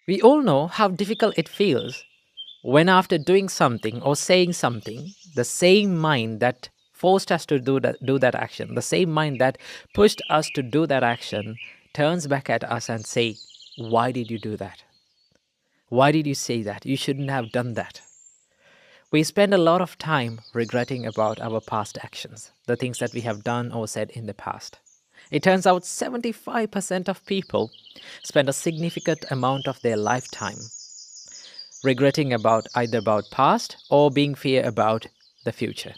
We all know how difficult it feels when, after doing something or saying something, the same mind that forced us to do that action, the same mind that pushed us to do that action, turns back at us and say, "Why did you do that? Why did you say that? You shouldn't have done that." We spend a lot of time regretting about our past actions, the things that we have done or said in the past. It turns out 75% of people spend a significant amount of their lifetime regretting about either about past or being fear about the future,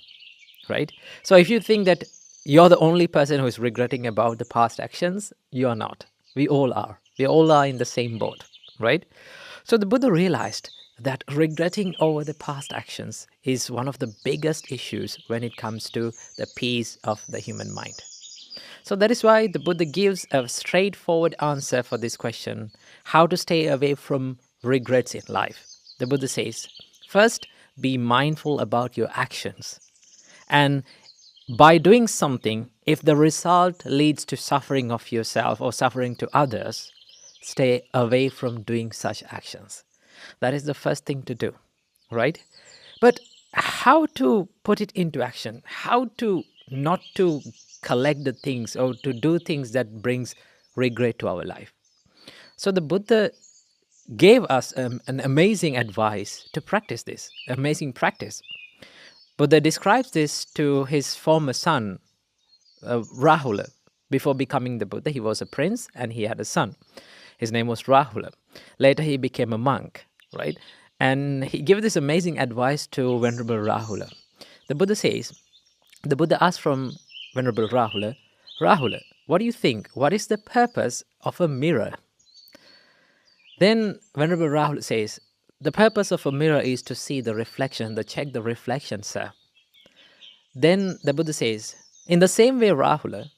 right? So if you think that you're the only person who is regretting about the past actions, you're not. We all are. We all are in the same boat, right? So the Buddha realized that regretting over the past actions is one of the biggest issues when it comes to the peace of the human mind. So that is why the Buddha gives a straightforward answer for this question: how to stay away from regrets in life. The Buddha says, first, be mindful about your actions. And by doing something, if the result leads to suffering of yourself or suffering to others, stay away from doing such actions. That is the first thing to do, right? But how to put it into action? How to not to collect the things or to do things that brings regret to our life? So the Buddha gave us an amazing advice to practice this, amazing practice. Buddha describes this to his former son, Rahula. Before becoming the Buddha, he was a prince and he had a son. His name was Rahula. Later, he became a monk, right? And he gave this amazing advice to Venerable Rahula. The Buddha says, the Buddha asked from Venerable Rahula, Rahula, what do you think? What is the purpose of a mirror? Then Venerable Rahula says, the purpose of a mirror is to see the reflection, to check the reflection, sir. Then the Buddha says, in the same way, Rahula,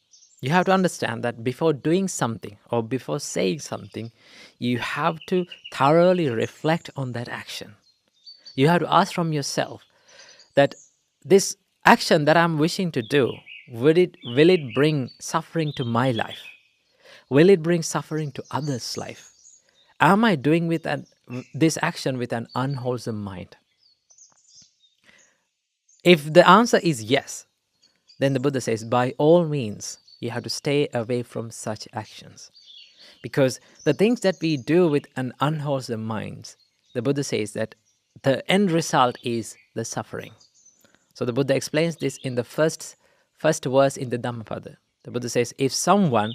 you have to understand that before doing something or before saying something, you have to thoroughly reflect on that action. You have to ask from yourself that this action that I'm wishing to do, will it bring suffering to my life? Will it bring suffering to others' life? Am I doing this action with an unwholesome mind? If the answer is yes, then the Buddha says, by all means, you have to stay away from such actions. Because the things that we do with an unwholesome mind, the Buddha says that the end result is the suffering. So the Buddha explains this in the first verse in the Dhammapada. The Buddha says, if someone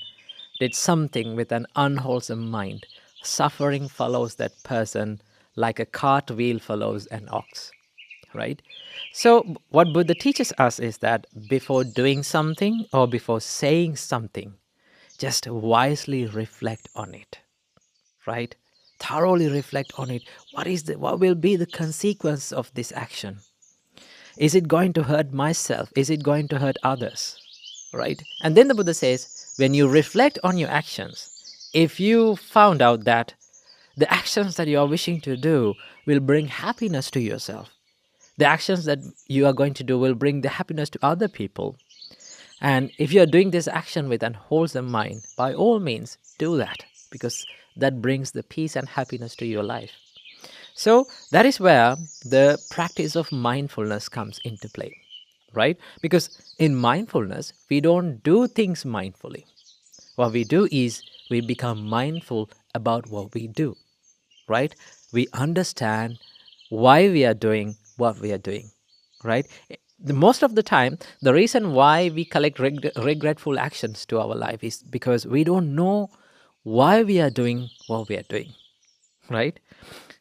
did something with an unwholesome mind, suffering follows that person like a cart wheel follows an ox, right? So what Buddha teaches us is that before doing something or before saying something, just wisely reflect on it, right? Thoroughly reflect on it. What will be the consequence of this action? Is it going to hurt myself? Is it going to hurt others? Right? And then the Buddha says, when you reflect on your actions, if you found out that the actions that you are wishing to do will bring happiness to yourself, the actions that you are going to do will bring the happiness to other people, and if you are doing this action with an wholesome mind, by all means, do that, because that brings the peace and happiness to your life. So that is where the practice of mindfulness comes into play, right? Because in mindfulness, we don't do things mindfully. What we do is we become mindful about what we do, right? We understand why we are doing what we are doing, right? Most of the time, the reason why we collect regretful actions to our life is because we don't know why we are doing what we are doing, right?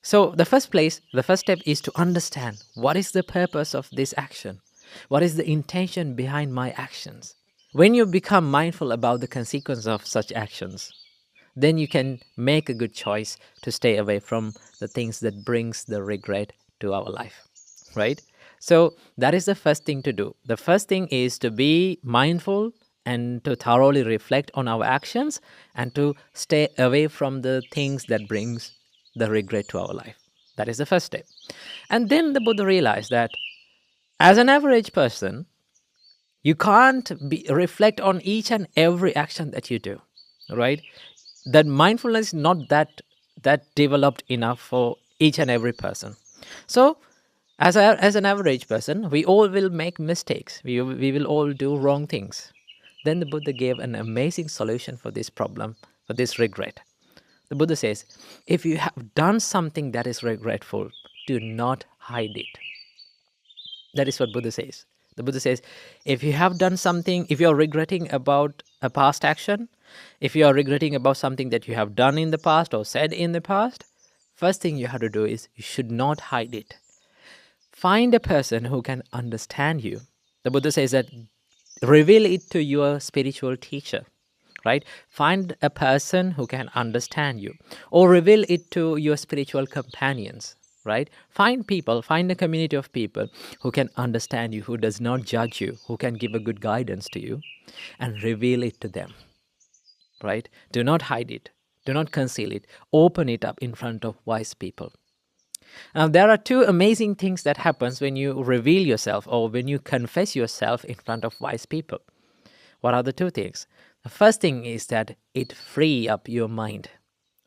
So the first step is to understand what is the purpose of this action? What is the intention behind my actions? When you become mindful about the consequence of such actions, then you can make a good choice to stay away from the things that brings the regret to our life, right? So that is the first thing to do. The first thing is to be mindful and to thoroughly reflect on our actions and to stay away from the things that brings the regret to our life. That is the first step. And then the Buddha realized that as an average person, you can't reflect on each and every action that you do, right? That mindfulness is not that that developed enough for each and every person. So as an average person, we all will make mistakes. We will all do wrong things. Then the Buddha gave an amazing solution for this problem, for this regret. The Buddha says, if you have done something that is regretful, do not hide it. That is what Buddha says. The Buddha says, if you have done something, if you are regretting about a past action, if you are regretting about something that you have done in the past or said in the past, first thing you have to do is you should not hide it. Find a person who can understand you. The Buddha says that reveal it to your spiritual teacher, right? Find a person who can understand you, or reveal it to your spiritual companions, right? Find a community of people who can understand you, who does not judge you, who can give a good guidance to you, and reveal it to them, right? Do not hide it. Do not conceal it. Open it up in front of wise people. Now, there are two amazing things that happens when you reveal yourself or when you confess yourself in front of wise people. What are the two things? The first thing is that it frees up your mind,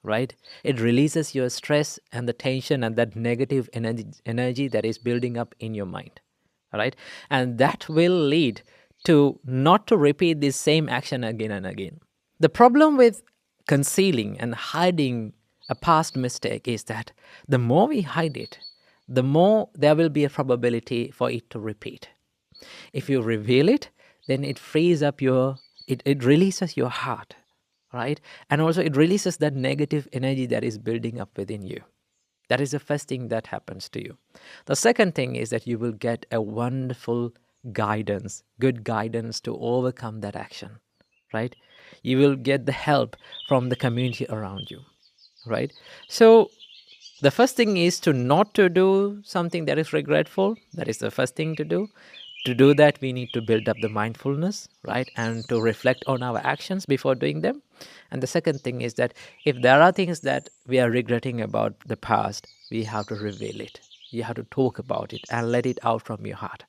right? It releases your stress and the tension and that negative energy that is building up in your mind, right? And that will lead to not to repeat this same action again and again. The problem with concealing and hiding a past mistake is that the more we hide it, the more there will be a probability for it to repeat. If you reveal it, then it frees up it releases your heart, right? And also it releases that negative energy that is building up within you. That is the first thing that happens to you. The second thing is that you will get a wonderful guidance, good guidance to overcome that action, right? You will get the help from the community around you, right? So the first thing is to not to do something that is regretful. That is the first thing to do. To do that, we need to build up the mindfulness, right? And to reflect on our actions before doing them. And the second thing is that if there are things that we are regretting about the past, we have to reveal it. You have to talk about it and let it out from your heart.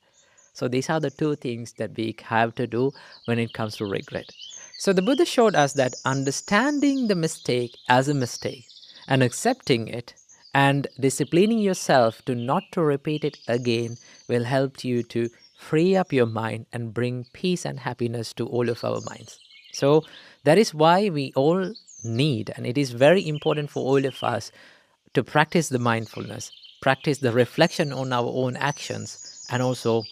So these are the two things that we have to do when it comes to regret. So the Buddha showed us that understanding the mistake as a mistake and accepting it and disciplining yourself to not to repeat it again will help you to free up your mind and bring peace and happiness to all of our minds. So that is why we all need, and it is very important for all of us to practice the mindfulness, practice the reflection on our own actions, and also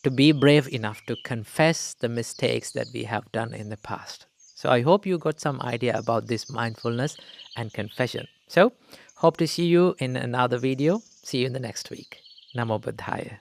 to be brave enough to confess the mistakes that we have done in the past. So I hope you got some idea about this mindfulness and confession. So hope to see you in another video. See you in the next week. Namo Buddhaya.